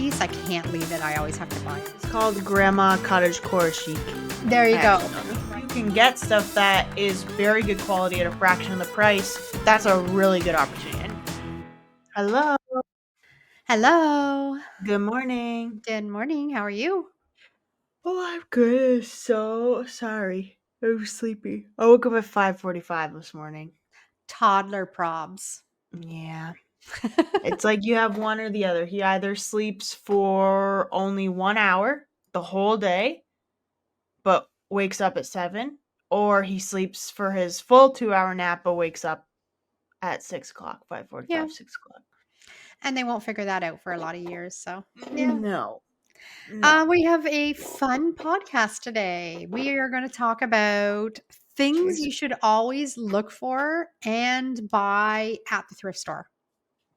piece, I can't leave it. I always have to buy it. It's called Grandma Cottagecore Chic. There you go. You can get stuff that is very good quality at a fraction of the price. That's a really good opportunity. Hello. Hello. Good morning. Good morning. How are you? Oh, I'm good. So sorry. I'm sleepy. I woke up at 5:45 this morning. Toddler probs. Yeah. It's like you have one or the other. He either sleeps for only 1 hour the whole day, but wakes up at 7, or he sleeps for his full 2-hour nap, but wakes up at 6 o'clock, 5:45, Yeah. 6 o'clock. And they won't figure that out for a lot of years. So, yeah. No. We have a fun podcast today. We are going to talk about things you should always look for and buy at the thrift store.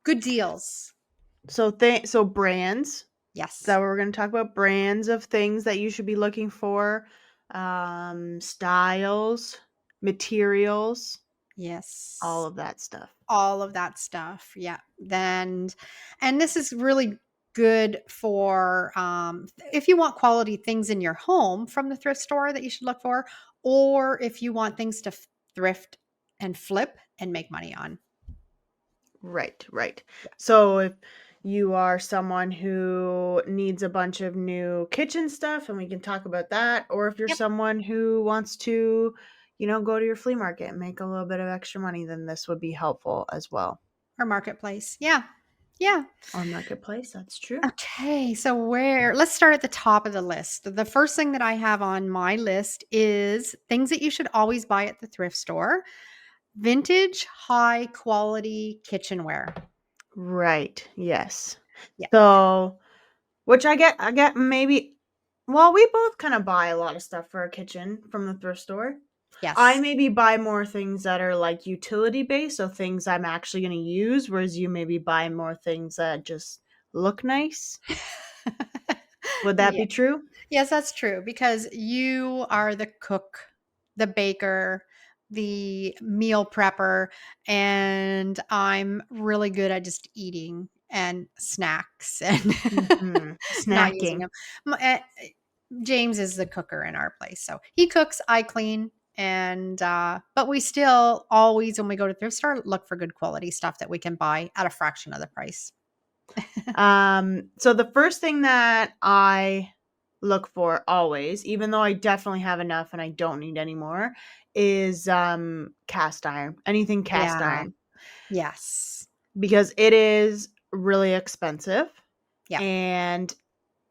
Good deals. So brands. Yes. So we're going to talk about brands of things that you should be looking for, styles, materials. Yes. All of that stuff. Yeah. And this is really good for if you want quality things in your home from the thrift store that you should look for, or if you want things to thrift and flip and make money on. Right. So if you are someone who needs a bunch of new kitchen stuff, and we can talk about that, or if you're someone who wants to, go to your flea market and make a little bit of extra money, then this would be helpful as well. Or marketplace. Yeah. Or marketplace, that's true. Okay, so let's start at the top of the list. The first thing that I have on my list is things that you should always buy at the thrift store. Vintage, high quality kitchenware. Right. Yes. Yeah. So, which I get maybe, well, we both kind of buy a lot of stuff for our kitchen from the thrift store. Yes. I maybe buy more things that are like utility based, so things I'm actually going to use, whereas you maybe buy more things that just look nice. Would that be true? Yes, that's true, because you are the cook, the baker, the meal prepper, and I'm really good at just eating and snacks and not using Snacking. them. James is the cooker in our place, so he cooks, I clean, and but we still always, when we go to thrift store, look for good quality stuff that we can buy at a fraction of the price. So the first thing that I look for always, even though I definitely have enough and I don't need any more, is cast iron. Anything cast iron. Yes. Because it is really expensive. Yeah. And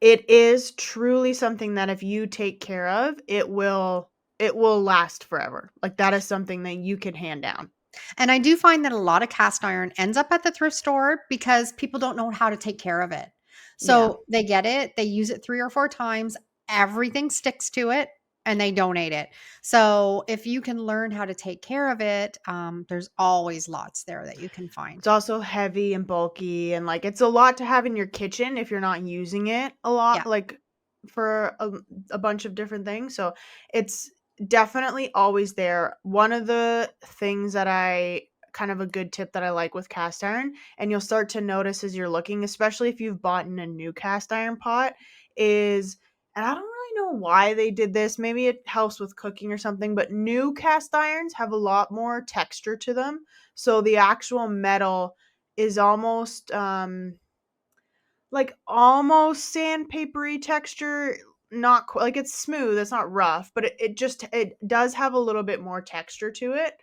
it is truly something that if you take care of, it will last forever. Like, that is something that you can hand down. And I do find that a lot of cast iron ends up at the thrift store because people don't know how to take care of it. So they get it, they use it 3 or 4 times, everything sticks to it, and they donate it. So if you can learn how to take care of it, there's always lots there that you can find. It's also heavy and bulky, and like it's a lot to have in your kitchen if you're not using it a lot, like for a bunch of different things. So it's definitely always there. One of the things that kind of a good tip that I like with cast iron, and you'll start to notice as you're looking, especially if you've bought in a new cast iron pot, is, and I don't really know why they did this, maybe it helps with cooking or something, but new cast irons have a lot more texture to them. So the actual metal is almost like almost sandpapery texture, not like it's smooth, it's not rough, but it does have a little bit more texture to it.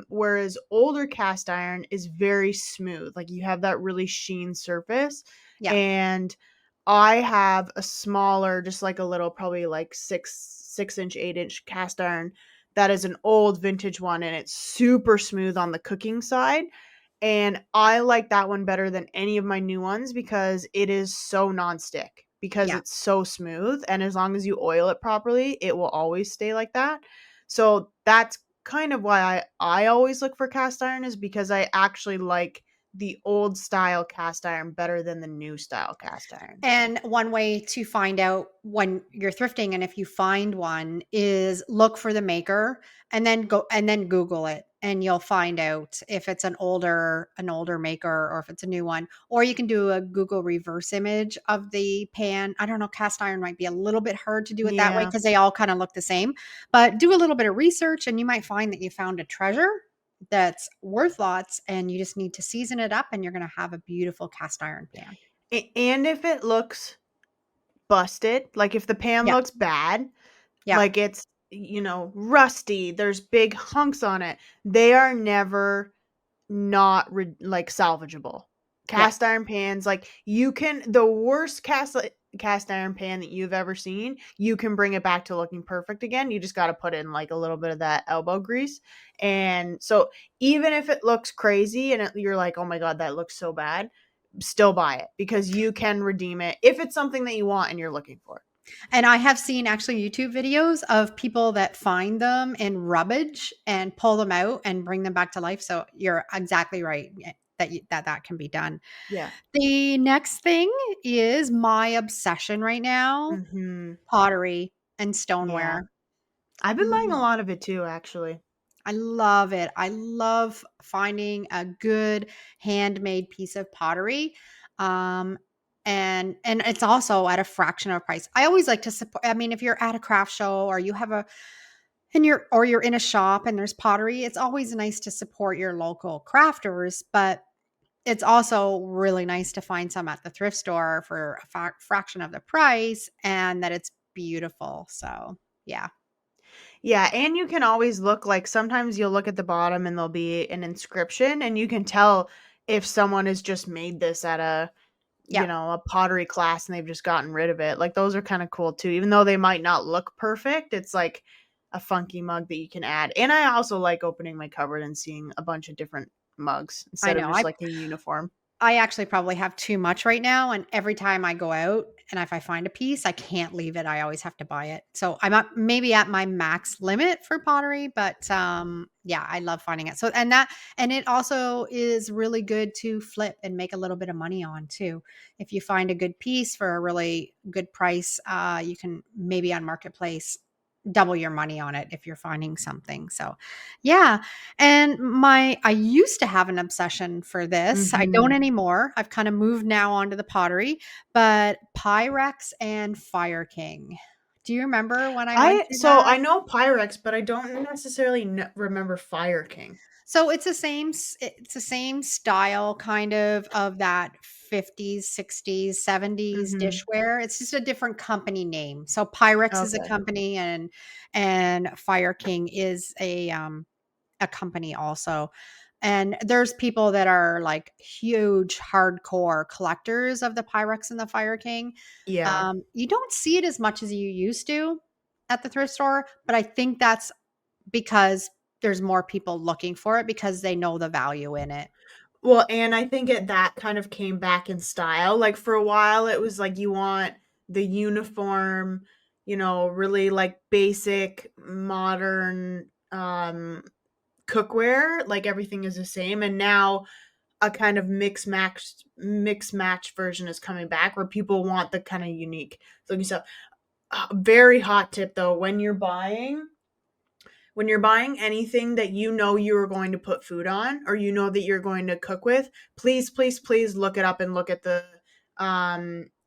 Whereas older cast iron is very smooth, like you have that really sheen surface. And I have a smaller, just like a little, probably like 6-inch, 8-inch cast iron that is an old vintage one, and it's super smooth on the cooking side. And I like that one better than any of my new ones because it is so nonstick, because it's so smooth, and as long as you oil it properly, it will always stay like that. So that's kind of why I always look for cast iron, is because I actually like the old style cast iron better than the new style cast iron. And one way to find out when you're thrifting, and if you find one, is look for the maker and then Google it. and you'll find out if it's an older maker or if it's a new one. Or you can do a Google reverse image of the pan. I don't know, cast iron might be a little bit hard to do it that way Yeah. because they all kind of look the same. But do a little bit of research and you might find that you found a treasure that's worth lots, and you just need to season it up and you're going to have a beautiful cast iron pan. And if it looks busted, like if the pan Yeah. looks bad, Yeah. like it's, rusty, there's big hunks on it, they are never not like salvageable. Yeah. Cast iron pans, like you can the worst cast iron pan that you've ever seen, you can bring it back to looking perfect again. You just got to put in like a little bit of that elbow grease. And so even if it looks crazy and you're like, "Oh my god, that looks so bad." Still buy it because you can redeem it if it's something that you want and you're looking for. And I have seen actually YouTube videos of people that find them in rubbish and pull them out and bring them back to life. So you're exactly right, that can be done. Yeah. The next thing is my obsession right now: Mhm. pottery and Yeah. stoneware. I've been buying a Mm, lot of it too, actually. I love it. I love finding a good handmade piece of pottery. Um, and it's also at a fraction of price. I always like to support. I mean, if you're at a craft show or you have a and you're in a shop and there's pottery, it's always nice to support your local crafters, but it's also really nice to find some at the thrift store for a fraction of the price and that it's beautiful. So, yeah. Yeah, and you can always look like sometimes you'll look at the bottom and there'll be an inscription and you can tell if someone has just made this at Yeah. a pottery class and they've just gotten rid of it. Like those are kind of cool too. Even though they might not look perfect, it's like a funky mug that you can add. And I also like opening my cupboard and seeing a bunch of different mugs I instead of know. just like a uniform. I actually probably have too much right now, and every time I go out and if I find a piece, I can't leave it. I always have to buy it. So I'm maybe at my max limit for pottery, but yeah, I love finding it. So and it also is really good to flip and make a little bit of money on too. If you find a good piece for a really good price, you can maybe on marketplace double your money on it if you're finding something. So, yeah. And I used to have an obsession for this. I don't Mhm. anymore. I've kind of moved now onto the pottery, but Pyrex and Fire King. Do you remember when I went through I that? know Pyrex, but I don't necessarily remember Fire King. So it's the same style kind of that 50s, 60s, 70s Mhm. dishware. It's just a different company name. So Pyrex is a Okay. company and Fire King is a company also. And there's people that are like huge hardcore collectors of the Pyrex and the Fire King. Yeah. You don't see it as much as you used to at the thrift store, but I think that's because there's more people looking for it because they know the value in it. Well, and I think that kind of came back in style. Like for a while, it was like you want the uniform, really like basic modern cookware, like everything is the same. And now a kind of mix match version is coming back where people want the kind of unique looking stuff. Very hot tip though, when you're buying anything that you know you're going to put food on or you know that you're going to cook with, please, please, please look it up and look at the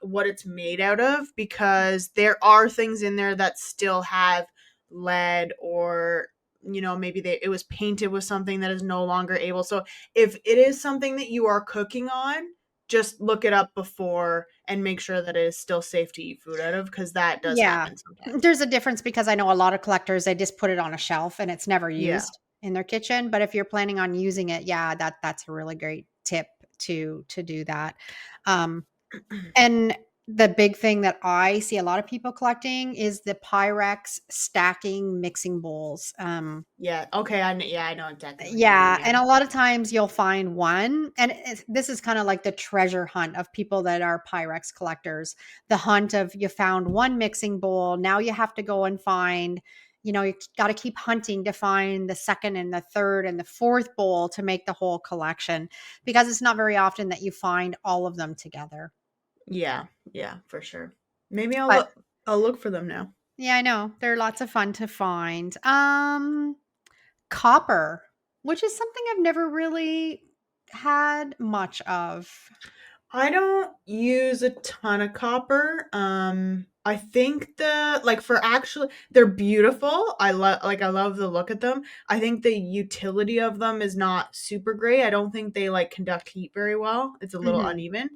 what it's made out of, because there are things in there that still have lead, or maybe it was painted with something that is no longer able. So if it is something that you are cooking on, just look it up before and make sure that it is still safe to eat food out of, because that does Yeah. happen sometimes. There's a difference because I know a lot of collectors, they just put it on a shelf and it's never Yeah. used in their kitchen, but if you're planning on using it, yeah, that's a really great tip to do that. Um, and the big thing that I see a lot of people collecting is the Pyrex stacking mixing bowls. Yeah. Okay. I know exactly what you mean. Yeah, Yeah. and a lot of times you'll find one, and this is kind of like the treasure hunt of people that are Pyrex collectors. The hunt of you found one mixing bowl, now you have to go and find, you got to keep hunting to find the second and the third and the fourth bowl to make the whole collection because it's not very often that you find all of them together. Yeah. Yeah. For sure. Maybe I'll But look. I'll look for them now. yeah, I know they're lots of fun to find. Copper. which is something I've never really had much of. I don't use a ton of copper. I think for actually they're beautiful. I love the look of them. I think the utility of them is not super great. I don't think they like conduct heat very well. It's a little Mhm. uneven.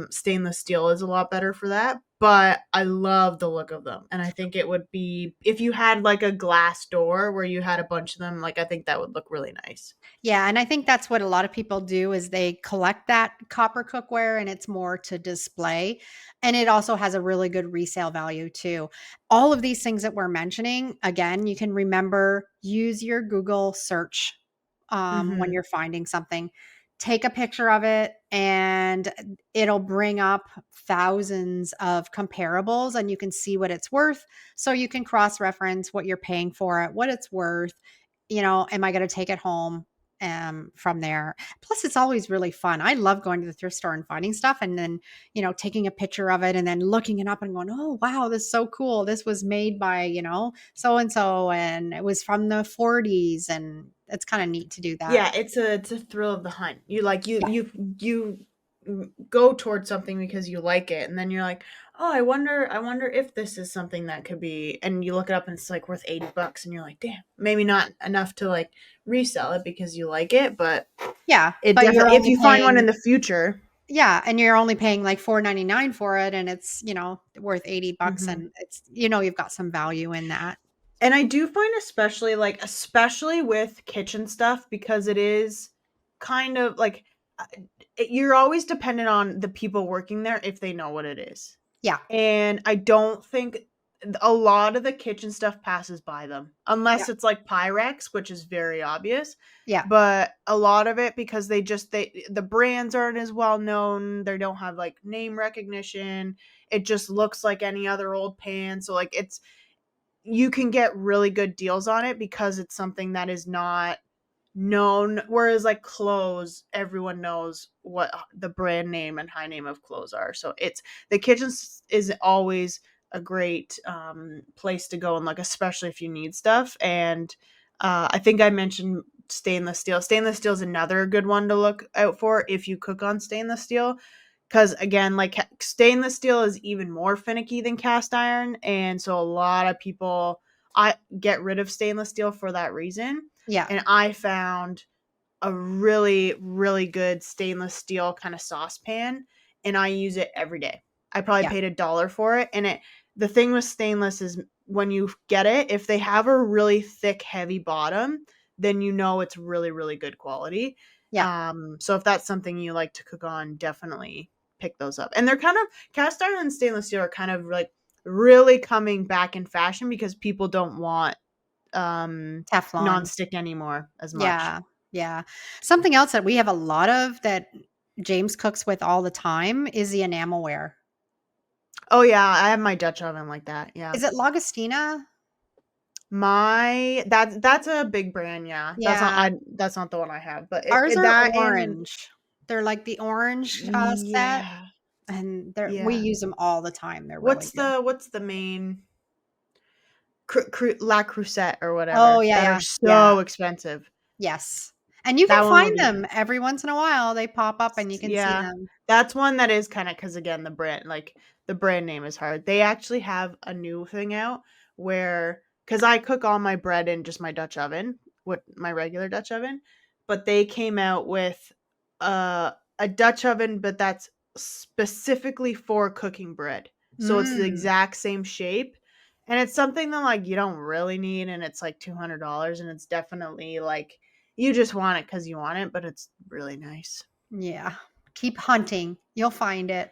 Stainless steel is a lot better for that, but I love the look of them. And I think it would be if you had like a glass door where you had a bunch of them, like I think that would look really nice. Yeah, and I think that's what a lot of people do is they collect that copper cookware and it's more to display. And it also has a really good resale value too. All of these things that we're mentioning, again, you can remember use your Google search when Mhm. you're finding something. Take a picture of it and it'll bring up thousands of comparables and you can see what it's worth. So you can cross reference what you're paying for it, what it's worth. Am I going to take it home? From there. Plus, it's always really fun. I love going to the thrift store and finding stuff and then, taking a picture of it and then looking it up and going, oh, wow, this is so cool. This was made by, so and so, and it was from the 40s. And it's kind of neat to do that. Yeah, it's a thrill of the hunt. You like Yeah. you go towards something because you like it, and then you're like, oh, I wonder if this is something that could be. And you look it up, and it's like worth $80, and you're like, damn, maybe not enough to like resell it because you like it, but Yeah. it But you're definitely if only you find one in paying, the future. yeah. And you're only paying like $4.99 for it. And it's, worth $80. Hmm. And it's, you've got some value in that. And I do find especially with kitchen stuff because it is kind of like uh, you're always dependent on the people working there if they know what it is. Yeah. And I don't think a lot of the kitchen stuff passes by them Yeah. unless it's like Pyrex, which is very obvious. Yeah. But a lot of it because the brands aren't as well known, they don't have like name recognition. It just looks like any other old pan. So like it's you can get really good deals on it because it's something that is not known, whereas like clothes everyone knows what the brand name and high name of clothes are. So it's the is always a great place to go and look, especially if you need stuff. And I think I mentioned stainless steel is another good one to look out for if you cook on stainless steel, because again, like stainless steel is even more finicky than cast iron, and so a lot of people I get rid of stainless steel for that reason. Yeah. And I found a really really good stainless steel kind of saucepan, and I use it every day. I probably Yeah. paid $1 for it, and it the thing with stainless is when you get it, if they have a really thick heavy bottom, then you know it's really really good quality. Yeah. So if that's something you like to cook on, definitely pick those up. And they're kind of cast iron and stainless steel are kind of like really coming back in fashion because people don't want Teflon. nonstick anymore as much. Yeah, yeah. Something else that we have a lot of that James cooks with all the time is the enamelware. Oh yeah, I have my Dutch oven like that. Yeah. Is it Lagostina? That's a big brand, yeah. Yeah, That's not the one I have, but ours are that and orange. They're like the orange, set, yeah. and we Yeah. use them all the time. They're really good. What's the main La Crusette or Oh, whatever yeah, that are yeah, yeah. so expensive. Yes. And you can That one would find be them nice. every once in a while. They pop up and you can see Yeah. them. That's one that is kinda because again, the brand name is hard. They actually have a new thing out where because I cook all my bread in just my Dutch oven, with my regular Dutch oven, but they came out with, a Dutch oven, but that's specifically for cooking bread. So it's the Mm, exact same shape, and it's something that, like, you don't really need, and it's, like, $200, and it's definitely, like, you just want it because you want it, but it's really nice. yeah. Keep hunting. You'll find it.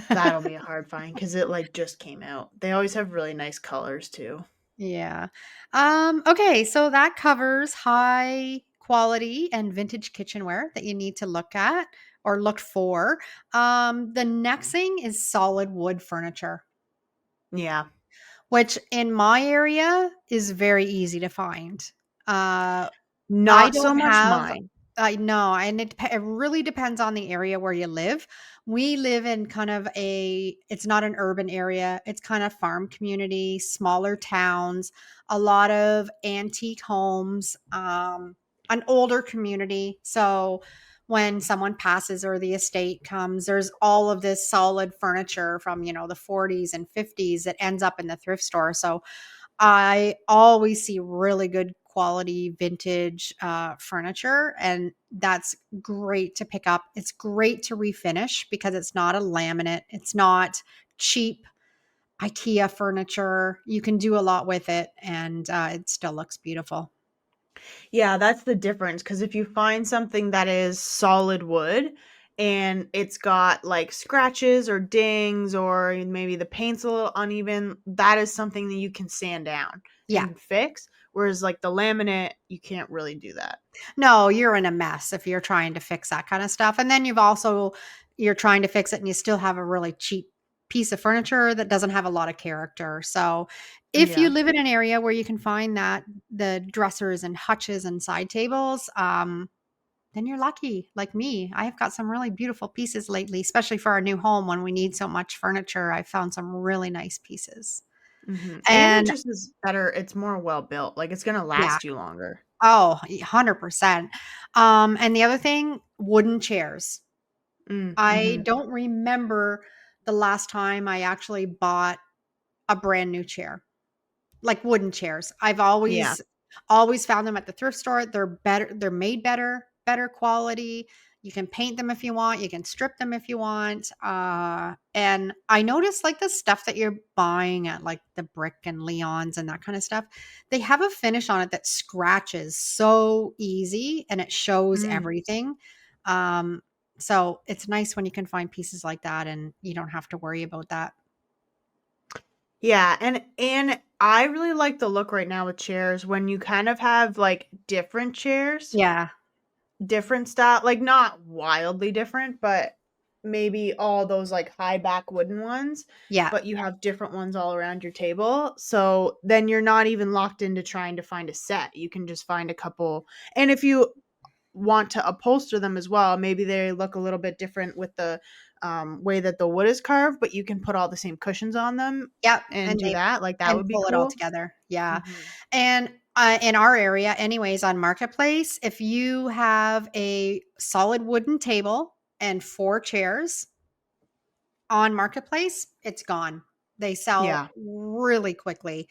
That'll be a hard find because it, like, just came out. They always have really nice colors too. Yeah. Okay, so that covers high quality and vintage kitchenware that you need to look at or look for. The next thing is solid wood furniture, Yeah. which in my area is very easy to find. Uh, I Not so don't much have mine. I know, and it really depends on the area where you live. We live in kind of it's not an urban area. It's kind of farm community, smaller towns, a lot of antique homes. an older community. So when someone passes or the estate comes, there's all of this solid furniture from, the 40s and 50s that ends up in the thrift store. So I always see really good quality vintage furniture, and that's great to pick up. It's great to refinish because it's not a laminate, it's not cheap IKEA furniture. You can do a lot with it, and it still looks beautiful. Yeah, that's the difference. Because if you find something that is solid wood and it's got like scratches or dings or maybe the paint's a little uneven, that is something that you can sand down Yeah. and fix. Whereas like the laminate, you can't really do that. No, you're in a mess if you're trying to fix that kind of stuff. And then you're trying to fix it and you still have a really cheap piece of furniture that doesn't have a lot of character. So, if you Yeah. live in an area where you can find that the dressers and hutches and side tables, then you're lucky. Like me, I've got some really beautiful pieces lately, especially for our new home when we need so much furniture. I found some really nice pieces. And it And just is better. It's more well built. Like it's gonna yeah, last you longer. oh, 100%. And the other thing, wooden chairs. I Mm-hmm. don't remember the last time I actually bought a brand new chair, like wooden chairs. I've Yeah. always found them at the thrift store. They're better, they're made better quality. You can paint them if you want, you can strip them if you want. And I noticed like the stuff that you're buying at like the Brick and Leon's and that kind of stuff, they have a finish on it that scratches so easy and it shows Mm. everything. Um, so it's nice when you can find pieces like that and you don't have to worry about that. Yeah, and I really like the look right now with chairs when you kind of have like different chairs, Yeah. different style, like not wildly different, but maybe all those like high back wooden ones, Yeah. but you have different ones all around your table. So then you're not even locked into trying to find a set. You can just find a couple. And if you want to upholster them as well, maybe they look a little bit different with the way that the wood is carved, but you can put all the same cushions on them Yep, and and do that. Like that and would be pull it all cool. together. Yeah, Mhm. and, in our area anyways on Marketplace, if you have a solid wooden table and 4 chairs on Marketplace, it's gone. They sell Yeah. really quickly.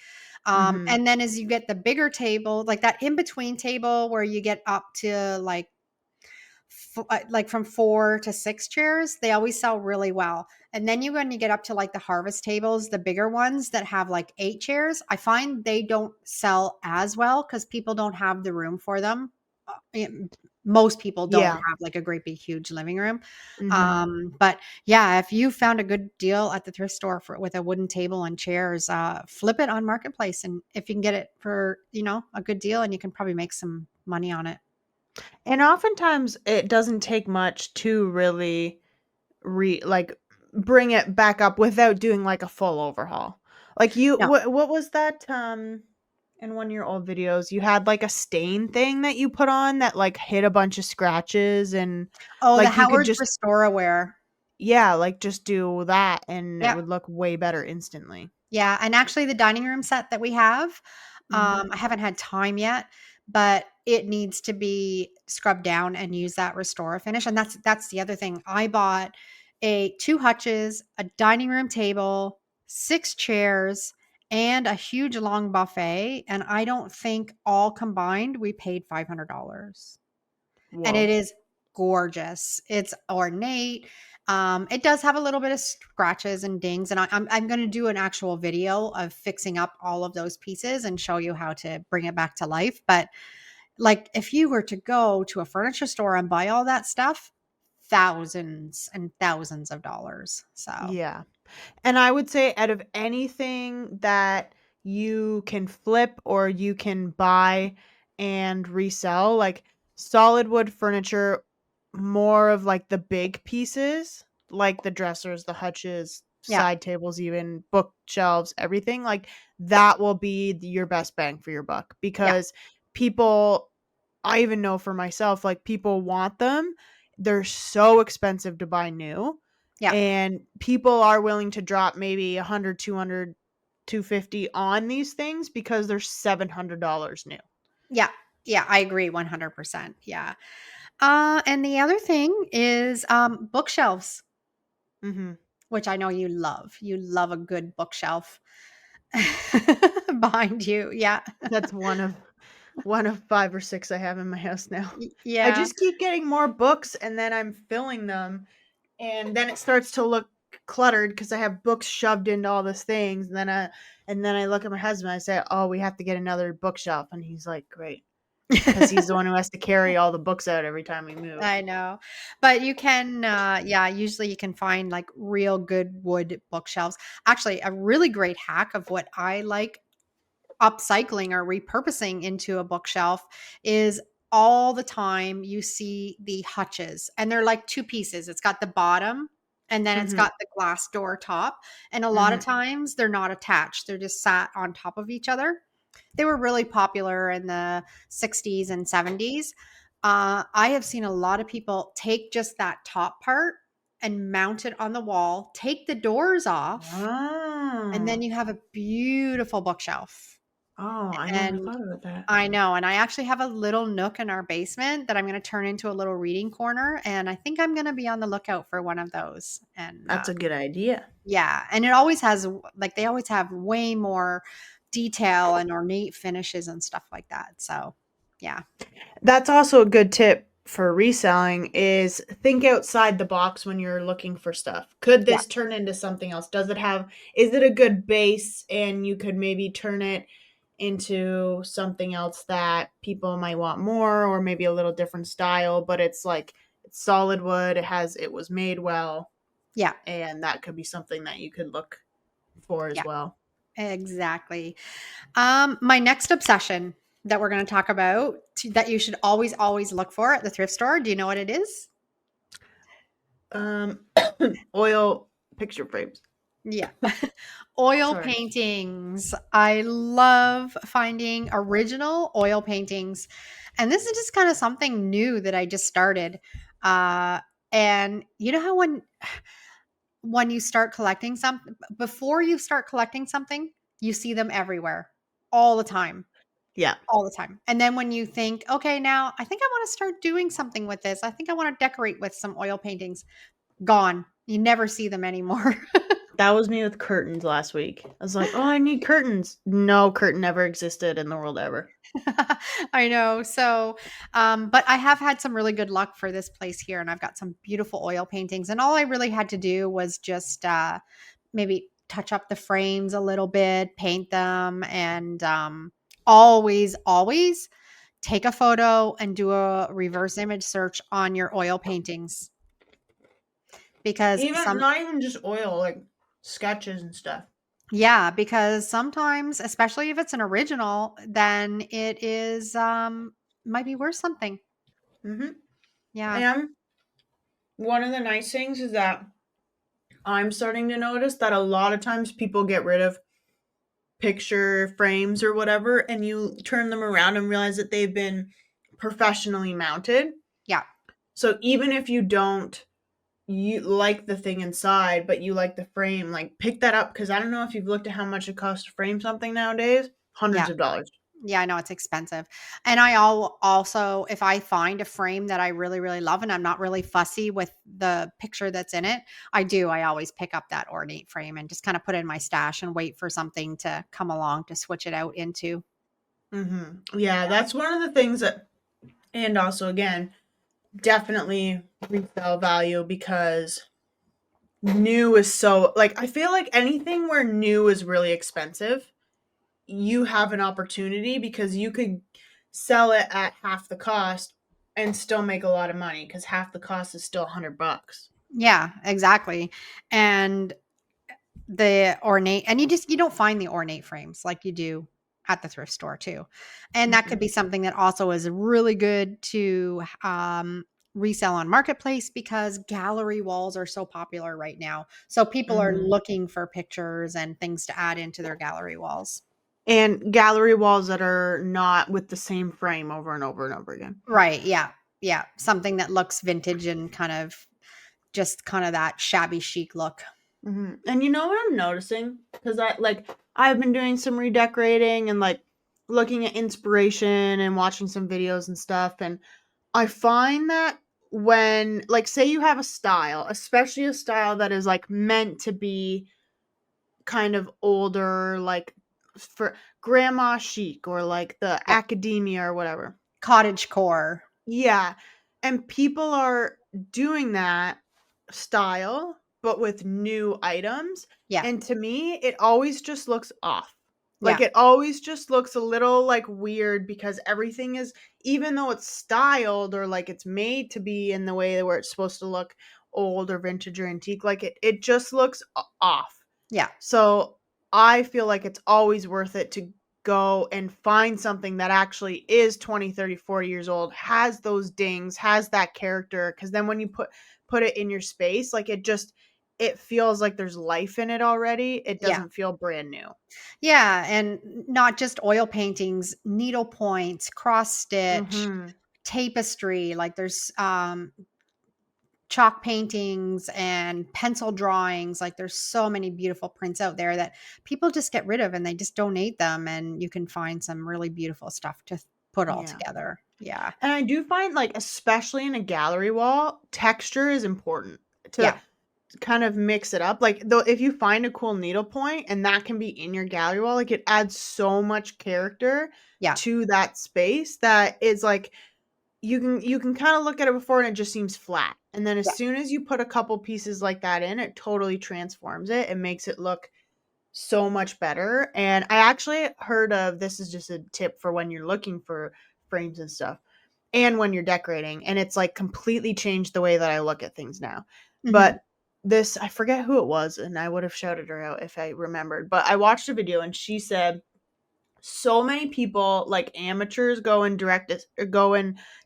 Mhm. And then as you get the bigger table, like that in between table where you get up to like from 4 to 6 chairs, they always sell really well. And then when you get up to like the harvest tables, the bigger ones that have like 8 chairs, I find they don't sell as well because people don't have the room for them. Most people don't Yeah. have like a great big huge living room. Mhm. But yeah, if you found a good deal at the thrift store with a wooden table and chairs, flip it on Marketplace, and if you can get it for a good deal, and you can probably make some money on it. And oftentimes it doesn't take much to really like bring it back up without doing like a full overhaul. Like you No. what was that in one of your old videos you had like a stain thing that you put on that like hid a bunch of scratches and Oh, the like you could Howard's just Restore-A-Wear. yeah, like just do that and it Yep. would look way better instantly. Yeah, and actually the dining room set that we have, Mhm. I haven't had time yet, but it needs to be scrubbed down and use that Restore finish, and that's the other thing. I bought a 2 hutches, a dining room table, 6 chairs, and a huge long buffet, and I don't think all combined we paid $500. And it Whoa. is gorgeous. It's ornate. It does have a little bit of scratches and dings, and I'm going to do an actual video of fixing up all of those pieces and show you how to bring it back to life. But like, if you were to go to a furniture store and buy all that stuff, thousands and thousands of dollars. So Yeah. And I would say out of anything that you can flip or you can buy and resell, like solid wood furniture, more of like the big pieces, like the dressers, the hutches, yeah, side tables, even bookshelves, everything, like that will be your best bang for your buck yeah, because people, I even know for myself, like people want them. They're so expensive to buy new yeah, and people are willing to drop maybe 100, 200, 250 on these things because they're $700 new. yeah. Yeah, I agree 100%. Yeah. And the other thing is bookshelves, Mhm. which I know you love. You love a good bookshelf behind you. Yeah. That's one of 5 or 6 I have in my house now. I Yeah. just keep getting more books and then I'm filling them, and then it starts to look cluttered because I have books shoved into all these things, and then I look at my husband, I say, "Oh, we have to get another bookshelf," and he's like, "Great," because he's the one who has to carry all the books out every time we move. I know. But you can yeah, usually you can find like real good wood bookshelves. Actually, a really great hack of what I like upcycling or repurposing into a bookshelf is all the time you see the hutches and they're like two pieces. It's got the bottom and then it's Mhm, got the glass door top. And a lot of mhm. times they're not attached, they're just sat on top of each other. They were really popular in the 60s and 70s. I have seen a lot of people take just that top part and mount it on the wall, take the doors off, and then Oh. you have a beautiful bookshelf. Oh, I never And thought about that. I know, and I actually have a little nook in our basement that I'm gonna turn into a little reading corner, and I think I'm gonna be on the lookout for one of those, and, That's a good idea. yeah, and it always has like, they always have way more detail and ornate finishes and stuff like that, so, yeah. That's also a good tip for reselling is think outside the box when you're looking for stuff. Could Yeah, this turn into something else? Is it a good base and you could maybe turn it into something else that people might want more or maybe a little different style, but it's like it's solid wood, it was made well, yeah, and that could be something that you could look for as yeah, well. exactly. My next obsession that we're gonna talk about that you should always, always look for at the thrift store, do you know what it is? Um oil picture frames. Yeah. Oil Sorry. paintings. I love finding original oil paintings. And this is just kind of something new that I just started. Uh, and you know how when you start collecting something, before you start collecting something, you see them everywhere all the time, Yeah. all the time. And then when you think, okay, now I think I want to start doing something with this. I think I want to decorate with some oil paintings. Gone. You never see them anymore. That was me with curtains last week. I was like, "Oh, I need curtains." No curtain ever existed in the world ever. I know. So, but I have had some really good luck for this place here, and I've got some beautiful oil paintings. And all I really had to do was just maybe touch up the frames a little bit, paint them, and always, always take a photo and do a reverse image search on your oil paintings because Even some, not even just oil, like sketches and stuff. yeah, because sometimes, especially if it's an original, then it is might be worth something. Mhm. Yeah. And one of the nice things is that I'm starting to notice that a lot of times people get rid of picture frames or whatever, and you turn them around and realize that they've been professionally mounted. Yeah. So even if you don't you like the thing inside, but you like the frame, like pick that up because I don't know if you've looked at how much it costs to frame something nowadays. Hundreds Yeah. of dollars. Yeah, I know it's expensive. And also, if I find a frame that I really, really love and I'm not really fussy with the picture that's in it, I always pick up that ornate frame and just kind of put it in my stash and wait for something to come along to switch it out into. Yeah, that's one of the things that, and also again, definitely resale value because new is so, like, I feel like anything where new is really expensive, you have an opportunity because you could sell it at half the cost and still make a lot of money because half the cost is still $100. Yeah, exactly. And the ornate, and you don't find the ornate frames like you do at the thrift store too. And that could Mm-mm. be something that also is really good to resell on marketplace because gallery walls are so popular right now. So people are Mhm. looking for pictures and things to add into their gallery walls. And gallery walls that are not with the same frame over and over and over again. Right, yeah. Yeah, something that looks vintage and kind of just kind of that shabby chic look. And you know what I'm noticing? Because I've been doing some redecorating and like looking at inspiration and watching some videos and stuff, and I find that when, like, say you have a style, especially a style that is like meant to be kind of older, like for grandma chic or like the Yep. academia or whatever. Cottage core. Yeah. And people are doing that style, but with new items. Yeah. And to me, it always just looks off. Like Yeah. it always just looks a little like weird because everything is, even though it's styled or like it's made to be in the way where it's supposed to look old or vintage or antique, like it just looks off. Yeah. So I feel like it's always worth it to go and find something that actually is 20, 30, 40 years old, has those dings, has that character, cuz then when you put it in your space, like it feels like there's life in it already. It Yeah. doesn't feel brand new. Yeah, and not just oil paintings, needle points, cross stitch, Mhm. tapestry, like there's chalk paintings and pencil drawings, like there's so many beautiful prints out there that people just get rid of and they just donate them, and you can find some really beautiful stuff to put all Yeah. together. Yeah. And I do find, like, especially in a gallery wall, texture is important to Yeah. kind of mix it up. Like, though, if you find a cool needlepoint and that can be in your gallery wall, like, it adds so much character Yeah. to that space that is like you can kind of look at it before and it just seems flat. And then as Yeah. soon as you put a couple pieces like that in, it totally transforms it and makes it look so much better. And I actually heard of, this is just a tip for when you're looking for frames and stuff and when you're decorating, and it's like completely changed the way that I look at things now. Mhm. But this, I forget who it was, and I would have shouted her out if I remembered, but I watched a video and she said so many people, like amateurs, go and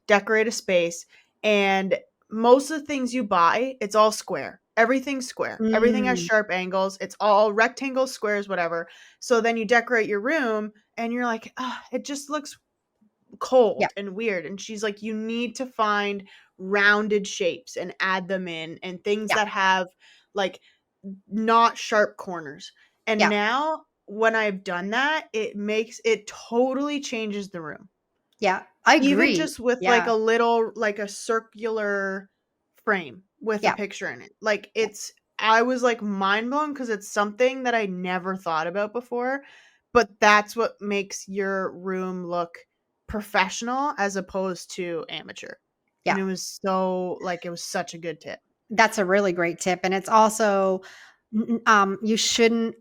decorate a space, and most of the things you buy, it's all square. Everything's square. Everything has Mm. sharp angles. It's all rectangles, squares, whatever. So then you decorate your room and you're like, ah, it just looks Yeah. cold and weird. And she's like, you need to find rounded shapes and add them in, and things Yeah. that have like not sharp corners. And Yeah. now when I've done that, it totally changes the room. Yeah. I Even agree. just with like Yeah. a circular frame with a Yeah. picture in it. Like Yeah. I was like mind blown because it's something that I never thought about before, but that's what makes your room look professional as opposed to amateur. And Yeah. it was such a good tip. That's a really great tip, and it's also you shouldn't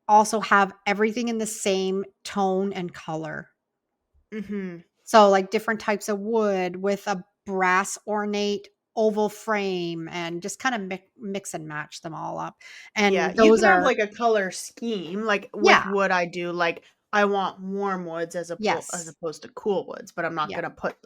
also have everything in the same tone and color. Mhm. So, like, different types of wood with a brass ornate oval frame, and just kinda mix and match them all up, Yeah, and you those can have are like a color scheme, like with yeah, wood I do, like I want warm woods as yes, opposed to cool woods, but I'm not yeah, gonna put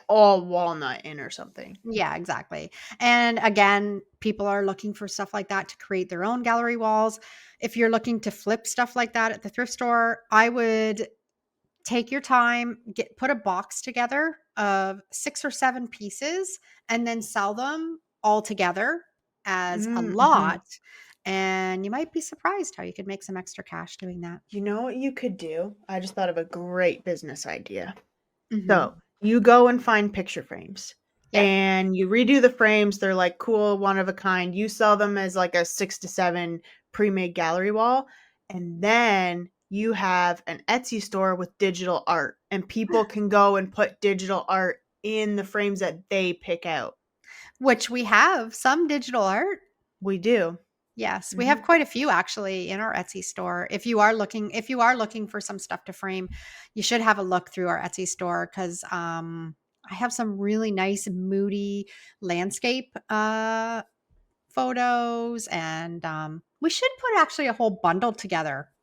all walnut in or something. yeah, exactly, and again, people are looking for stuff like that to create their own gallery walls. If you're looking to flip stuff like that at the thrift store, I would take your time, put a box together of 6 or 7 pieces, and then sell them all together as a lot, Mhm. and you might be surprised how you could make some extra cash doing that. You know what you could do? I just thought of a great business idea. Mhm. So, you go and find picture frames Yeah. and you redo the frames. They're like cool, one of a kind. You sell them as like a 6 to 7 pre-made gallery wall. And then you have an Etsy store with digital art, and people can go and put digital art in the frames that they pick out. Which we have some digital art. We do. Yes, we have Mhm. quite a few actually in our Etsy store. If you are looking for some stuff to frame, you should have a look through our Etsy store, because I have some really nice moody landscape photos, and we should put actually a whole bundle together.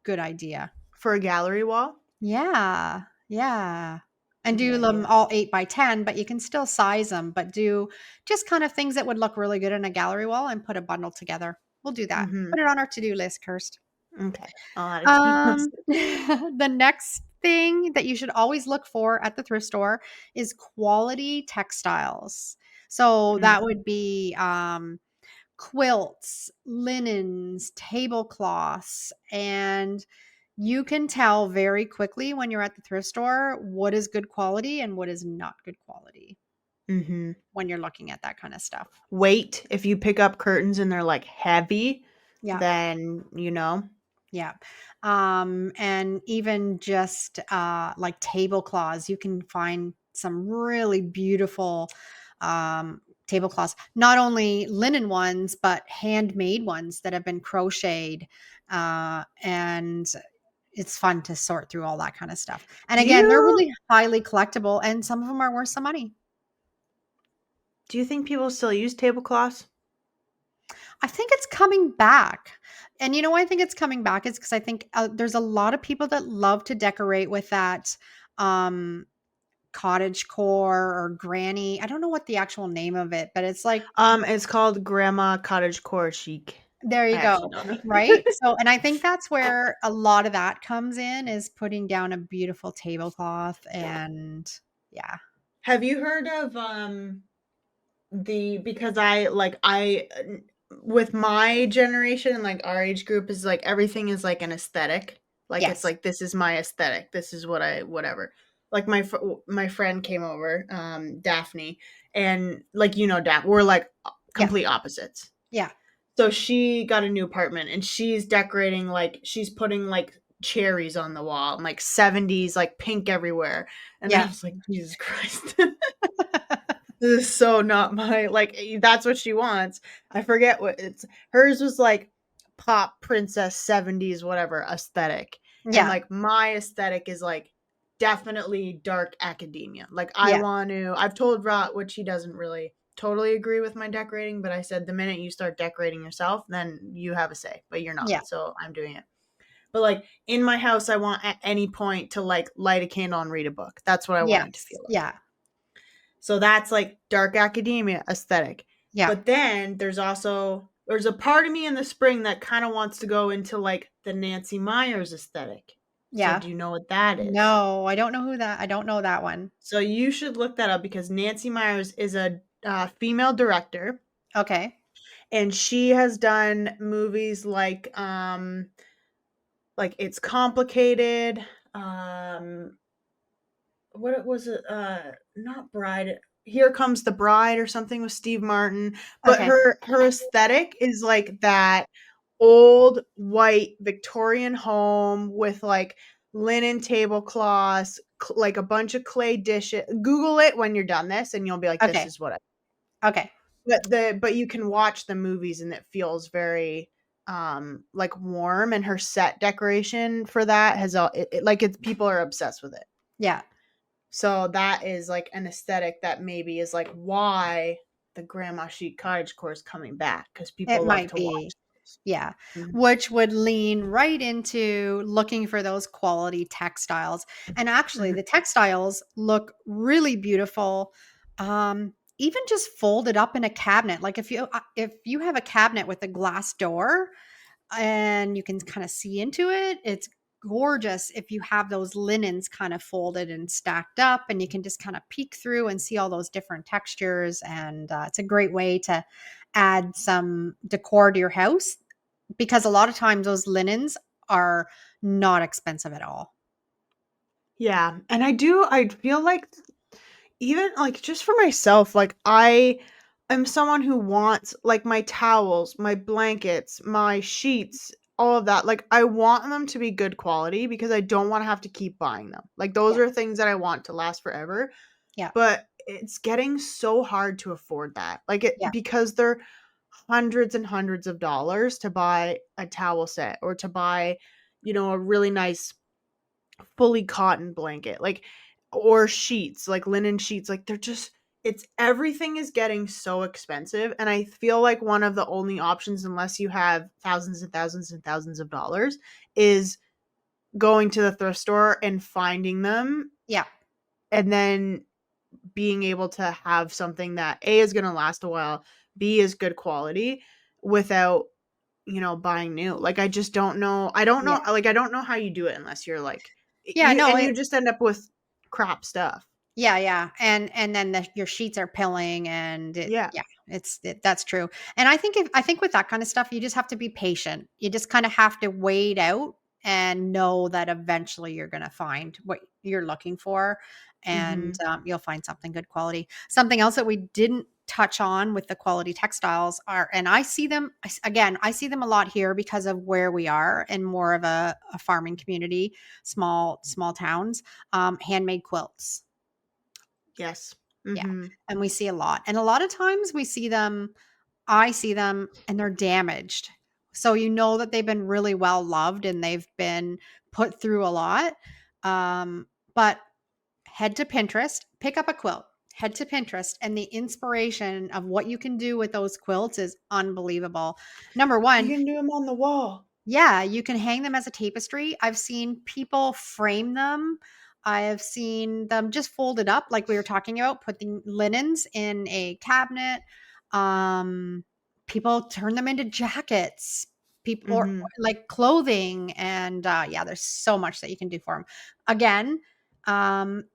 Good idea. For a gallery wall? Yeah, yeah. And Good do them idea. all 8 by 10, but you can still size them, but do just kind of things that would look really good in a gallery wall and put a bundle together. We'll do that. Mhm. Put it on our to-do list, Kirst. Okay. I'll add it to my list. The next thing that you should always look for at the thrift store is quality textiles. So Mm. that would be quilts, linens, tablecloths, and You can tell very quickly when you're at the thrift store what is good quality and what is not good quality Mhm. when you're looking at that kind of stuff. Weight, if you pick up curtains and they're, like, heavy, Yeah. then, Yeah. And even just like tablecloths, you can find some really beautiful tablecloths, not only linen ones, but handmade ones that have been crocheted. And it's fun to sort through all that kind of stuff. And do again, they're you really highly collectible, and some of them are worth some money. do you think people still use tablecloths? I think it's coming back. And you know why I think it's coming back is because I think there's a lot of people that love to decorate with that um, cottage core or granny. I don't know what the actual name of it, but it's like, It's called Grandma Cottagecore Chic. there you I actually go. don't know. Right. So, and I think that's where a lot of that comes in is putting down a beautiful tablecloth. And yeah. Have you heard of, the because I with my generation and, like, our age group is, like, everything is, like, an aesthetic. Like, it's Yes. like, "This is my aesthetic. This is what I" whatever. Like, my friend came over, Daphne, and, like, we're, like, Yeah. complete opposites. Yeah. So she got a new apartment, and she's decorating, like she's putting, like, cherries on the wall and, like, 70s, like, pink everywhere, and I Yeah. was like, "Jesus Christ." This is so not my like, that's what she wants. I forget what it's hers was like pop princess 70s whatever aesthetic. And Yeah. like my aesthetic is like definitely dark academia. Like Yeah. I've told Rot what she doesn't really totally agree with my decorating, but I said the minute you start decorating yourself, then you have a say, but you're not. Yeah. So I'm doing it. But like in my house, I want at any point to like light a candle and read a book. That's what I want it to Yes. feel like. Yeah. So that's like dark academia aesthetic. Yeah. But then there's a part of me in the spring that kind of wants to go into like the Nancy Myers aesthetic. So Yeah. do you know what that is? No, I don't know that one. So you should look that up because Nancy Myers is a female director, Okay. and she has done movies like It's Complicated, what was it? Not Bride. Here Comes the Bride or something with Steve Martin. But Okay. her aesthetic is like that old white Victorian home with like linen tablecloths, like a bunch of clay dishes. Google it when you're done this, and you'll be like, "This Okay. is what I." Okay. But you can watch the movies, and it feels very like warm. And her set decoration for that has all like it's people are obsessed with it. Yeah. So that is like an aesthetic that maybe is like why the grandma chic cottage core is coming back because It people love might to watch be. Yeah. those. Mhm. Which would lean right into looking for those quality textiles. And actually, Mhm. the textiles look really beautiful. Even just folded up in a cabinet. Like if you have a cabinet with a glass door, and you can kind of see into it. It's gorgeous if you have those linens kind of folded and stacked up, and you can just kind of peek through and see all those different textures. And it's a great way to add some decor to your house because a lot of times those linens are not expensive at all. Yeah, and I feel like even like just for myself, like I am someone who wants like my towels, my blankets, my sheets, all of that. Like I want them to be good quality because I don't want to have to keep buying them. Like those Yeah. are things that I want to last forever. Yeah. But it's getting so hard to afford that. Like it Yeah. because they're hundreds and hundreds of dollars to buy a towel set or to buy, a really nice fully cotton blanket. Like or sheets, like linen sheets. Like they're just it's everything is getting so expensive, and I feel like one of the only options unless you have thousands and thousands and thousands of dollars is going to the thrift store and finding them Yeah. and then being able to have something that A is going to last a while, B is good quality without, buying new. Like I just don't know. I don't Yeah. know like I don't know how you do it unless you're like Yeah. No, you just end up with crap stuff. yeah, yeah, and then your sheets are pilling, and Yeah. that's true. And I think with that kind of stuff, you just have to be patient. You just kind of have to wait out. and know that eventually you're going to find what you're looking for, and Mhm. you'll find something good quality. Something else that we didn't touch on with the quality textiles are, and I see them again, I see them a lot here because of where we are in more of a farming community, small towns, handmade quilts. Yes. Yeah. Mhm. And we see a lot. And a lot of times we see them, I see them and they're damaged. So you know that they've been really well loved and they've been put through a lot. But head to Pinterest, pick up a quilt, head to Pinterest, and the inspiration of what you can do with those quilts is unbelievable. Number You one, can do them on the wall. yeah, you can hang them as a tapestry. I've seen people frame them. I have seen them just folded up, like we were talking about, putting linens in a cabinet. Um, People turn them into jackets, people or Mhm. like clothing, and yeah, there's so much that you can do for them. Again,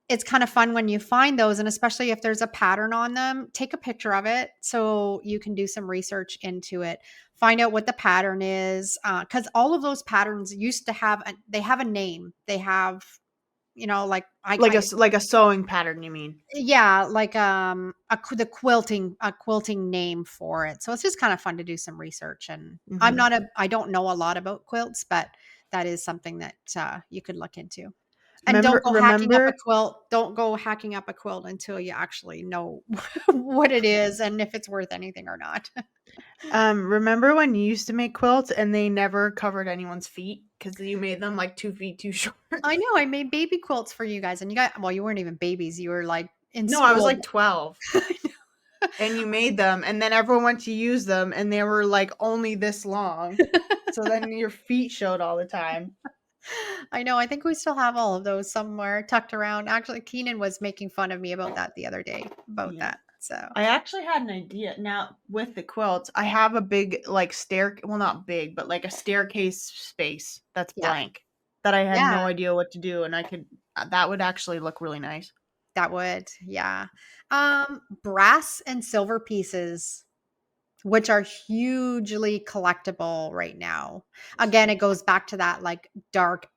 it's kind of fun when you find those, and especially if there's a pattern on them, take a picture of it so you can do some research into it, find out what the pattern is, because all of those patterns used to have they have a name, they have, like I Like a sewing pattern, you mean? yeah, like the quilting name for it, so it's just kind of fun to do some research. And Mhm. I don't know a lot about quilts, but that is something that you could look into. And don't go hacking up a quilt until you actually know what it is and if it's worth anything or not. Remember when you used to make quilts and they never covered anyone's feet because you made them like 2 feet too short? I know, I made baby quilts for you guys, and well, you weren't even babies, you were, like, in No, I was like school. 12 and you made them and then everyone went to use them and they were like only this long. So then your feet showed all the time. I know, I think we still have all of those somewhere tucked around. Actually, Keenan was making fun of me about that the other day, about Yeah. that, so I actually had an idea. Now, with the quilts, I have a big like well not big, but like a staircase space that's yeah. blank that I had Yeah, no idea what to do and I could that would actually look really nice. that would, yeah. Brass and silver pieces, which are hugely collectible right now. Again, it goes back to that, like, dark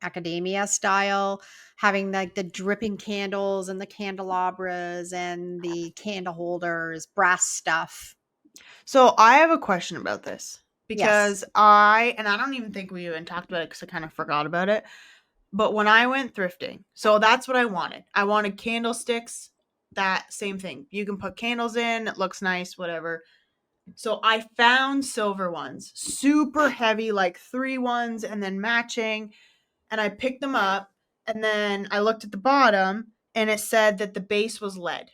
academia style, having, like, the dripping candles and the candelabras and the candle holders, brass stuff. So, I have a question about this Yes. because I don't even think we even talked about it cuz I kind of forgot about it. But when I went thrifting, so that's what I wanted. I wanted candlesticks, that same thing. You can put candles in, it looks nice, whatever. So I found silver ones, super heavy, like 3 ones and then matching. And I picked them up and then I looked at the bottom and it said that the base was lead.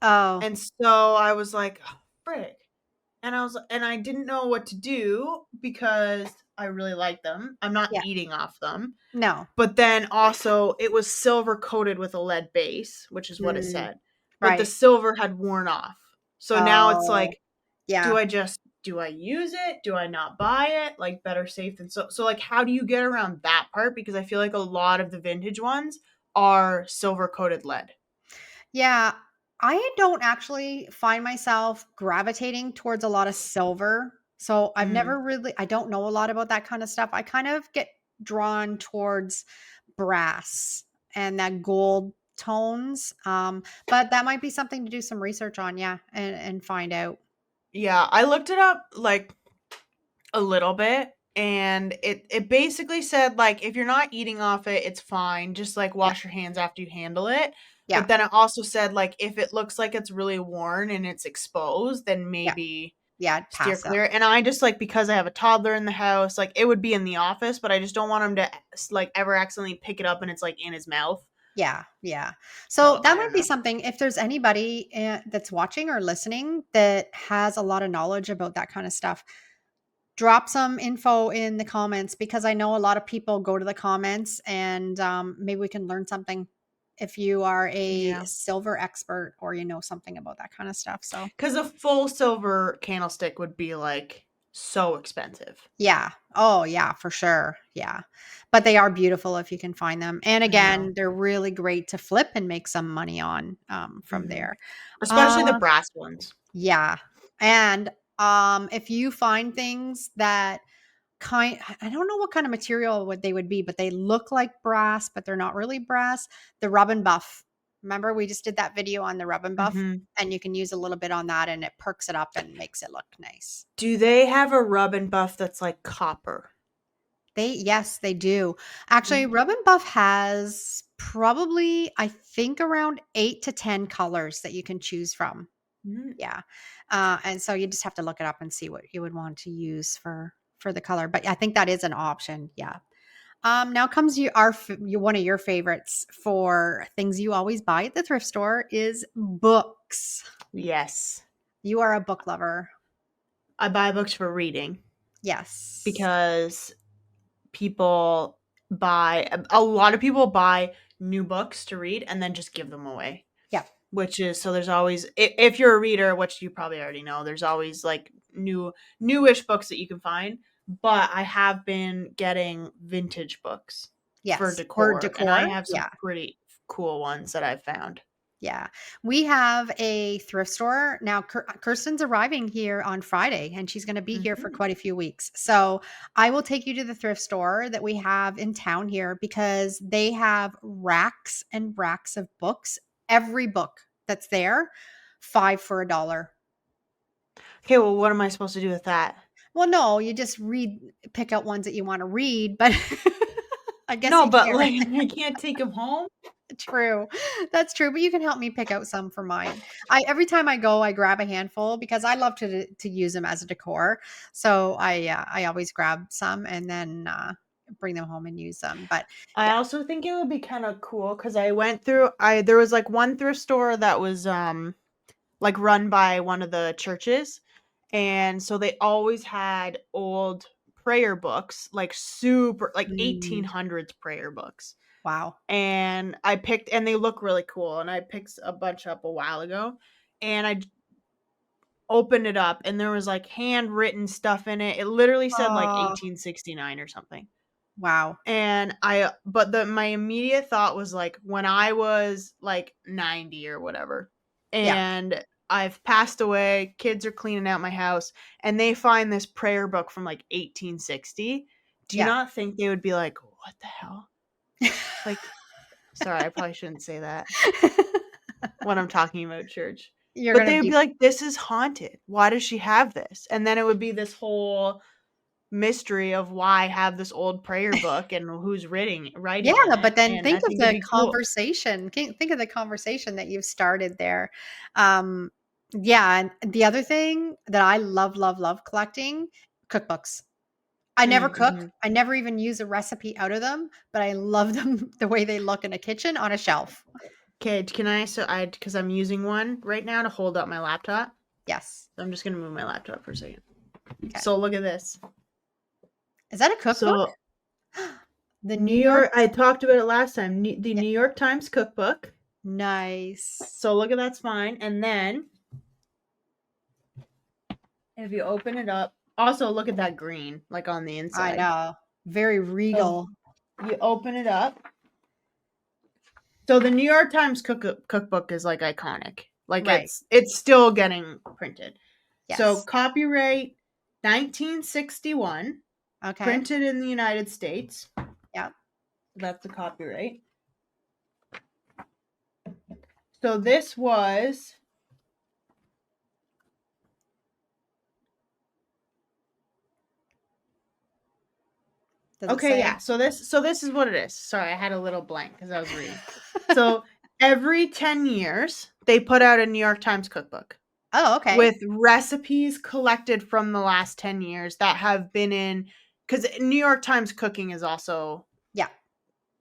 Oh, And so I was like, oh, frick. And I didn't know what to do because I really like them. I'm not yeah. eating off them. No. But then also it was silver coated with a lead base, which is what it Mm, said. But the right. silver had worn off. So now it's Oh, like, yeah. do I use it? Do I not buy it? Like better safe than so like how do you get around that part? Because I feel like a lot of the vintage ones are silver coated lead. Yeah, I don't actually find myself gravitating towards a lot of silver. So Mm. I don't know a lot about that kind of stuff. I kind of get drawn towards brass and that gold tones. But that might be something to do some research on, yeah, and find out. Yeah, I looked it up like a little bit and it basically said like if you're not eating off it, it's fine. Just like Yeah. wash your hands after you handle it. Yeah. But then it also said like if it looks like it's really worn and it's exposed, then Yeah. maybe Yeah. steer Pass up. clear. And I just like because I have a toddler in the house, like it would be in the office, but I just don't want him to like ever accidentally pick it up and it's like in his mouth. Yeah, yeah. So So that I might don't be know. something, if there's anybody that's watching or listening that has a lot of knowledge about that kind of stuff, drop some info in the comments, because I know a lot of people go to the comments, and maybe we can learn something if you are a Yeah. silver expert or you know something about that kind of stuff. So Because a full silver candlestick would be like so expensive. yeah. Oh, yeah, for sure. Yeah. But they are beautiful if you can find them. And I know. again, they're really great to flip and make some money on, from Hmm. there. Especially the Uh, brass ones. yeah. And if you find things that I don't know what kind of material they would be, but they look like brass, but they're not really brass. The rub and buff. Remember we just did that video on the rub and buff, Mhm. and you can use a little bit on that and it perks it up and makes it look nice. Do they have a rub and buff that's like copper? Yes, they do. Actually, Mm. rub and buff has probably, I think, around 8 to 10 colors that you can choose from. Mm. Yeah. And so you just have to look it up and see what you would want to use for the color. But I think that is an option. Yeah. Now comes one of your favorites for things you always buy at the thrift store is books. Yes. You are a book lover. I buy books for reading Yes. because people a lot of people buy new books to read and then just give them away. Yeah. Which is so there's always if you're a reader, which you probably already know, there's always like newish books that you can find. But I have been getting vintage books for Yes. For decor, and I decor. have some Yeah. pretty cool ones that I've found. Yeah. We have a thrift store. Now, Kirsten's arriving here on Friday and she's going to be here for Mhm. quite a few weeks. So I will take you to the thrift store that we have in town here because they have racks and racks of books. Every book that's there, five for a dollar. Okay, well, what am I supposed to do with that? Well, no, you just pick out ones that you want to read, but I guess No, you but can't. like I can't take them home. True. That's true, but you can help me pick out some for mine. I every time I go, I grab a handful because I love to use them as a decor. So I always grab some and then bring them home and use them. But I yeah. also think it would be kind of cool because I went through. I there was like one thrift store that was like run by one of the churches, and so they always had old prayer books, like super like Mm, 1800s prayer books. wow. And and they look really cool. And I picked a bunch up a while ago, and opened it up, and there was like handwritten stuff in it. It literally said like Oh, 1869 or something. wow. And but my immediate thought was like when I was like 90 or whatever, Yeah. and I've passed away, kids are cleaning out my house, and they find this prayer book from like 1860. Do you Yeah. not think they would be like, what the hell? Like, sorry, I probably shouldn't say that when I'm talking about church. You're But gonna they would be be like, this is haunted. Why does she have this? And then it would be this whole mystery of why I have this old prayer book and who's writing in Yeah, it, but then and I think of think it'd the be cool. conversation. Think of the conversation that you've started there. Um, yeah, and the other thing that I love, love, love collecting, cookbooks. I never cook. Mhm. I never even use a recipe out of them, but I love them the way they look in a kitchen on a shelf. Okay, can I so I because I'm using one right now to hold up my laptop. Yes. So I'm just gonna move my laptop for a second. Okay. So look at this. Is that a cookbook? So The New New York. York, I talked about it last time. The Yeah. New York Times cookbook. Nice. So look at that's fine, and then if you open it up, also look at that green, like on the I inside. know. Very So regal. you open it up. So the New York Times cookbook is like iconic. Like Right. it's still getting printed. So Yes. copyright 1961, Okay. printed in the United States. Yeah. That's the copyright. So this was Does it okay, say? yeah. So this is what it is. Sorry, I had a little blank because I was reading. So every 10 years they put out a New York Times cookbook Oh, okay. with recipes collected from the last 10 years that have been in because New York Times cooking is also Yeah.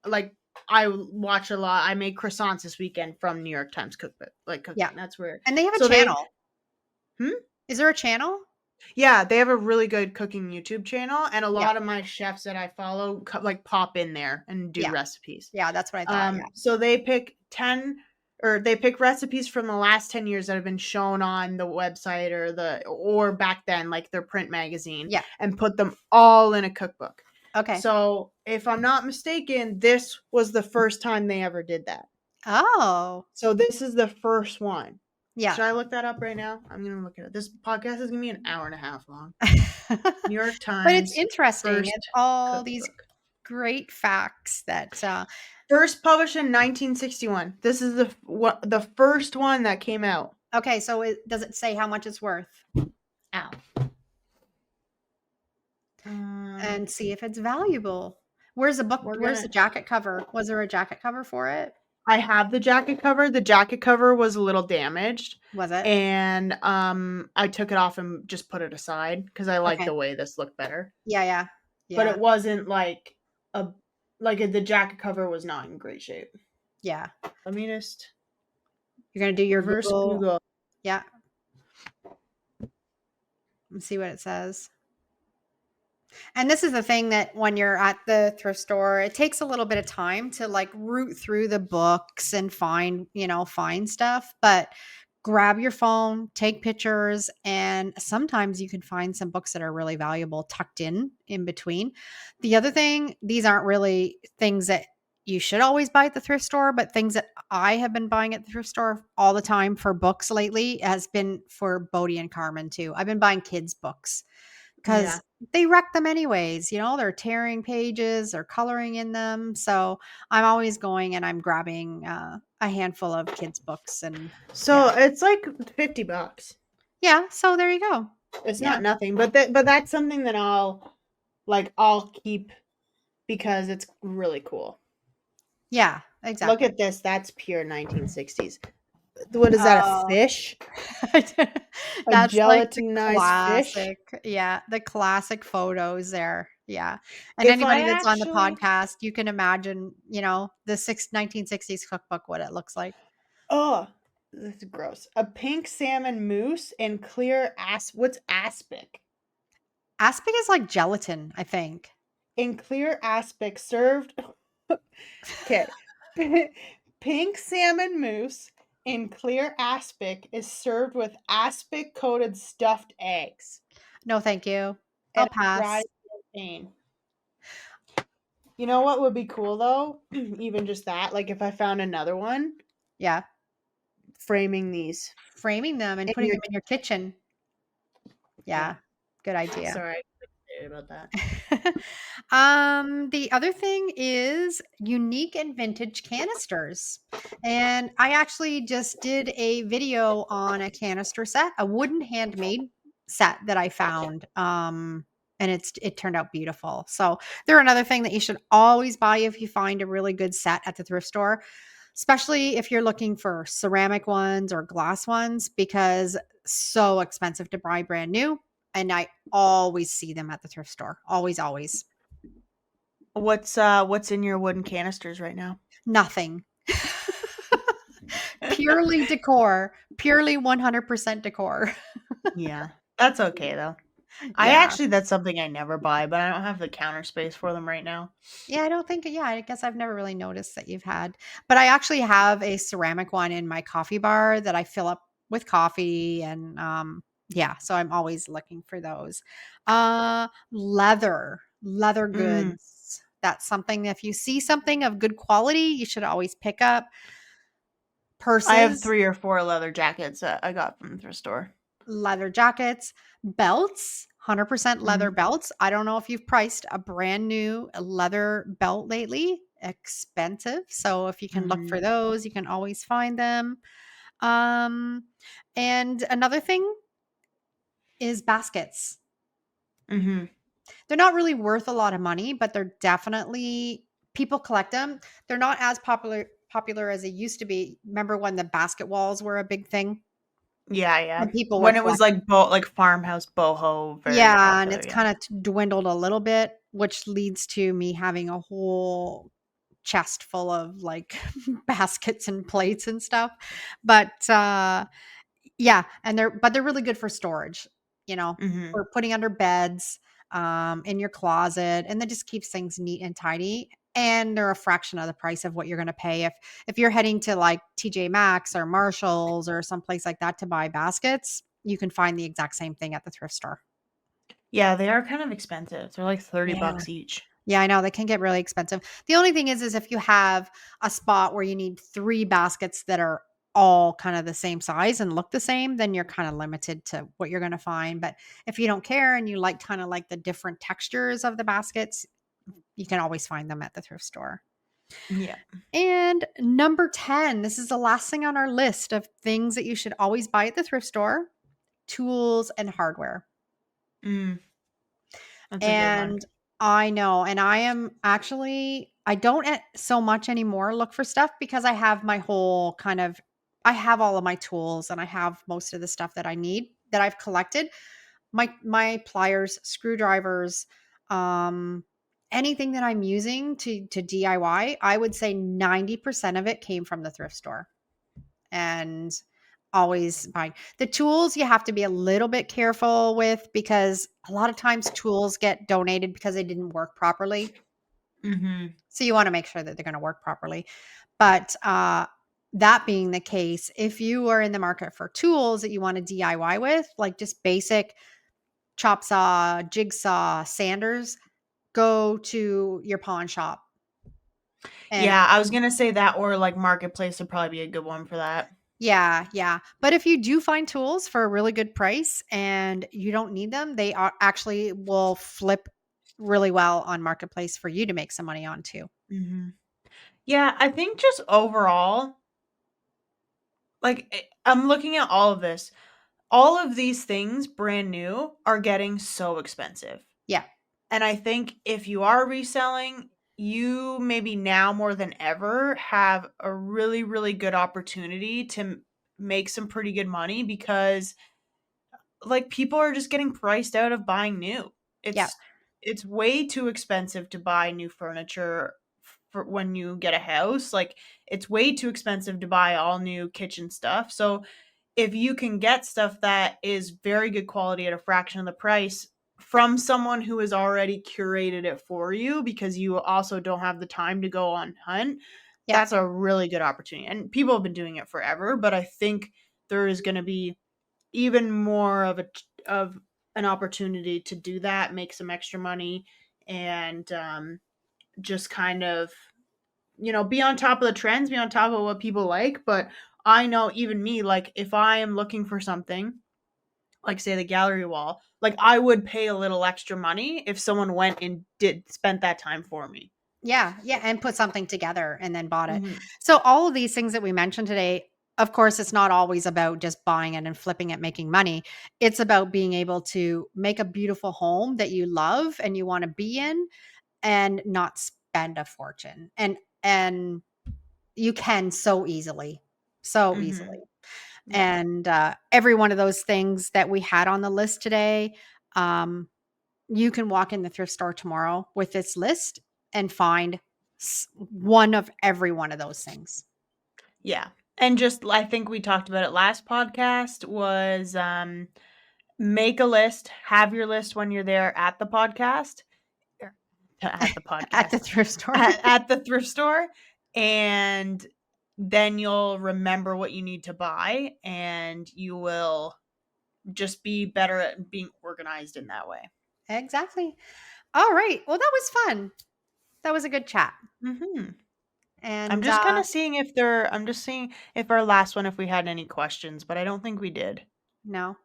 like I watch a lot. I made croissants this weekend from New York Times cookbook, like Yeah. cooking. That's where. And they have a So they, channel. hmm? Is there a channel? Yeah, they have a really good cooking YouTube channel, and a Yeah. lot of my chefs that I follow like pop in there and do Yeah. recipes. Yeah, that's what I thought. Yeah. So they pick 10 or they pick recipes from the last 10 years that have been shown on the website or back then like their print magazine Yeah. and put them all in a cookbook. Okay. So, if I'm not mistaken, this was the first time they ever did that. Oh. So this is the first one. Yeah. Should I look that up right now? I'm gonna look at it. This podcast is gonna be an hour and a half long. New York But it's Times interesting. first It's all these cookbook. great facts that First published in 1961. This is the first one that came out. okay, so does it say how much it's worth? Ow. And see if it's valuable. Where's the book? We're Where's the gonna. jacket cover? Was there a jacket cover for it? I have the jacket cover. The jacket cover was a little damaged, Was it? and I took it off and just put it aside because I like Okay. the way this looked better. Yeah, yeah. But Yeah. it wasn't a the jacket cover was not in great shape. Yeah. Let me just You're going to do your reverse Google. Google. Yeah. Let's see what it says. And this is the thing that when you're at the thrift store, it takes a little bit of time to like root through the books and find stuff. But grab your phone, take pictures, and sometimes you can find some books that are really valuable tucked in between. The other thing, these aren't really things that you should always buy at the thrift store, but things that I have been buying at the thrift store all the time for books lately has been for Bodie and Carmen too. I've been buying kids' books Yeah. because they wreck them anyways. They're tearing pages or coloring in them. So I'm always going and I'm grabbing a handful of kids' books. And So it's like $50. yeah, so there you go. It's Yeah. not nothing, but that's something that I'll keep because it's really cool. Yeah, Look exactly. at this. That's pure 1960s. What is that? A fish? A That's like the gelatinized fish? classic. Yeah, the classic photos there. Yeah. And If anybody I that's on the actually podcast, you can imagine, the 1960s cookbook, what it looks like. Oh, this is gross. A pink salmon mousse and clear what's aspic? Aspic is like gelatin, I think. In clear aspic served Okay. Pink salmon mousse in clear aspic is served with aspic coated stuffed eggs No, thank you. and I'll a dried pass. champagne. You know what would be cool though? Even just that, like if I found another one, Yeah. framing these Framing them and in putting your them in your kitchen. yeah. Yeah. Good idea. Sorry, I'm excited about that. The other thing is unique and vintage canisters. And I actually just did a video on a canister set, a wooden handmade set that I found. And it turned out beautiful. So they're another thing that you should always buy if you find a really good set at the thrift store, especially if you're looking for ceramic ones or glass ones, because so expensive to buy brand new. And I always see them at the thrift store. Always, always. What's in your wooden canisters right now? Nothing. Purely decor. Purely 100% decor. Yeah. That's okay though. Yeah. That's something I never buy, but I don't have the counter space for them right now. Yeah, I guess I've never really noticed that you've had. But I actually have a ceramic one in my coffee bar that I fill up with coffee and yeah, so I'm always looking for those. Leather Mm. goods. That's something if you see something of good quality, you should always pick up. I have Purses, 3 or 4 leather jackets that I got from the thrift store. leather jackets, belts, 100% leather Mhm. belts. I don't know if you've priced a brand new leather belt lately. Expensive. So if you can look for Mhm. those, you can always find them. Um, and another thing is baskets. Mhm. They're not really worth a lot of money, but they're definitely people collect them. They're not as popular as they used to be. Remember when the basket walls were a big thing? Yeah, yeah. And people were When it was collecting. like farmhouse boho, very Yeah, and popular, it's yeah. kinda dwindled a little bit, which leads to me having a whole chest full of, like, baskets and plates and stuff, but, yeah, and they're really good for storage, Mhm. for putting under beds, in your closet, and that just keeps things neat and tidy, and they're a fraction of the price of what you're gonna pay if you're heading to, like, TJ Maxx or Marshalls or someplace like that to buy baskets, you can find the exact same thing at the thrift store. Yeah, they are kind of expensive. They're like 30 Yeah. bucks each. Yeah, I know, they can get really expensive. The only thing is if you have a spot where you need 3 baskets that are all kind of the same size and look the same, then you're kind of limited to what you're going to find. But if you don't care and you like kind of like the different textures of the baskets, you can always find them at the thrift store. Yeah. And number 10, this is the last thing on our list of things that you should always buy at the thrift store: tools and hardware. Mm, that's a good one. And I know, and I am actually, I don't so much anymore look for stuff because I have my whole kind of, I have all of my tools and I have most of the stuff that I need that I've collected. My pliers, screwdrivers, um, anything that I'm using to DIY, I would say 90% of it came from the thrift store. And always buying the tools, you have to be a little bit careful with because a lot of times tools get donated because they didn't work properly. Mm-hmm. So you want to make sure that they're going to work properly. But that being the case, if you are in the market for tools that you want to DIY with, like just basic chop saw, jigsaw, sanders, go to your pawn shop. And Yeah, I was gonna say that, or like Marketplace would probably be a good one for that. yeah, yeah. But if you do find tools for a really good price and you don't need them, they are actually will flip really well on Marketplace for you to make some money on too. Mm-hmm. Yeah, I think just overall, like I'm looking at all of this. All of these things brand new are getting so expensive. Yeah. And I think if you are reselling, you maybe now more than ever have a really, really good opportunity to make some pretty good money because like people are just getting priced out of buying new. Yeah. It's way too expensive to buy new furniture for when you get a house. Like it's way too expensive to buy all new kitchen stuff. So if you can get stuff that is very good quality at a fraction of the price from someone who has already curated it for you because you also don't have the time to go on hunt, Yeah. that's a really good opportunity. And people have been doing it forever, but I think there is going to be even more of an opportunity to do that, make some extra money, and just kind of be on top of the trends, be on top of what people like. But I know even me, like if I am looking for something, like say the gallery wall, like I would pay a little extra money if someone went and did spent that time for me. Yeah. Yeah. And put something together and then bought it. Hmm. So all of these things that we mentioned today, of course, it's not always about just buying it and flipping it, making money. It's about being able to make a beautiful home that you love and you want to be in and not spend a fortune. And you can so easily, so easily. Hmm. Yeah. And every one of those things that we had on the list today, um, you can walk in the thrift store tomorrow with this list and find one of every one of those things. Yeah. And just I think we talked about it last podcast was make a list, have your list when you're there at the podcast, er, at the At the podcast, thrift store. at the thrift store, and then you'll remember what you need to buy and you will just be better at being organized in that way. Exactly. All right. Well, that was fun. That was a good chat. Hmm. I'm And just kind of seeing if there, I'm just seeing if our last one, if we had any questions, but I don't think we did. no.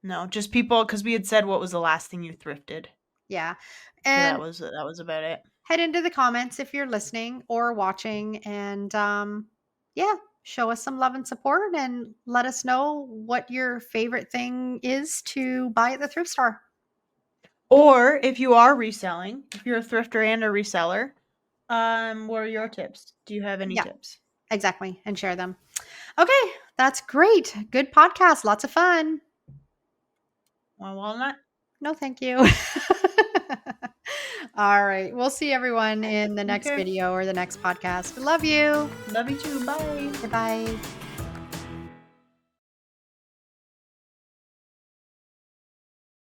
No, just people, because we had said what was the last thing you thrifted. Yeah. So And that was about it. head into the comments if you're listening or watching and yeah, show us some love and support and let us know what your favorite thing is to buy at the thrift store. Or if you are reselling, if you're a thrifter and a reseller, what are your tips? Do you have any Yeah, tips? exactly. And share them. Okay, that's great. Good podcast. Lots of fun. One walnut? No, thank you. All right. We'll see everyone in the next Okay. video or the next podcast. Love you. Love you too. Bye. Goodbye.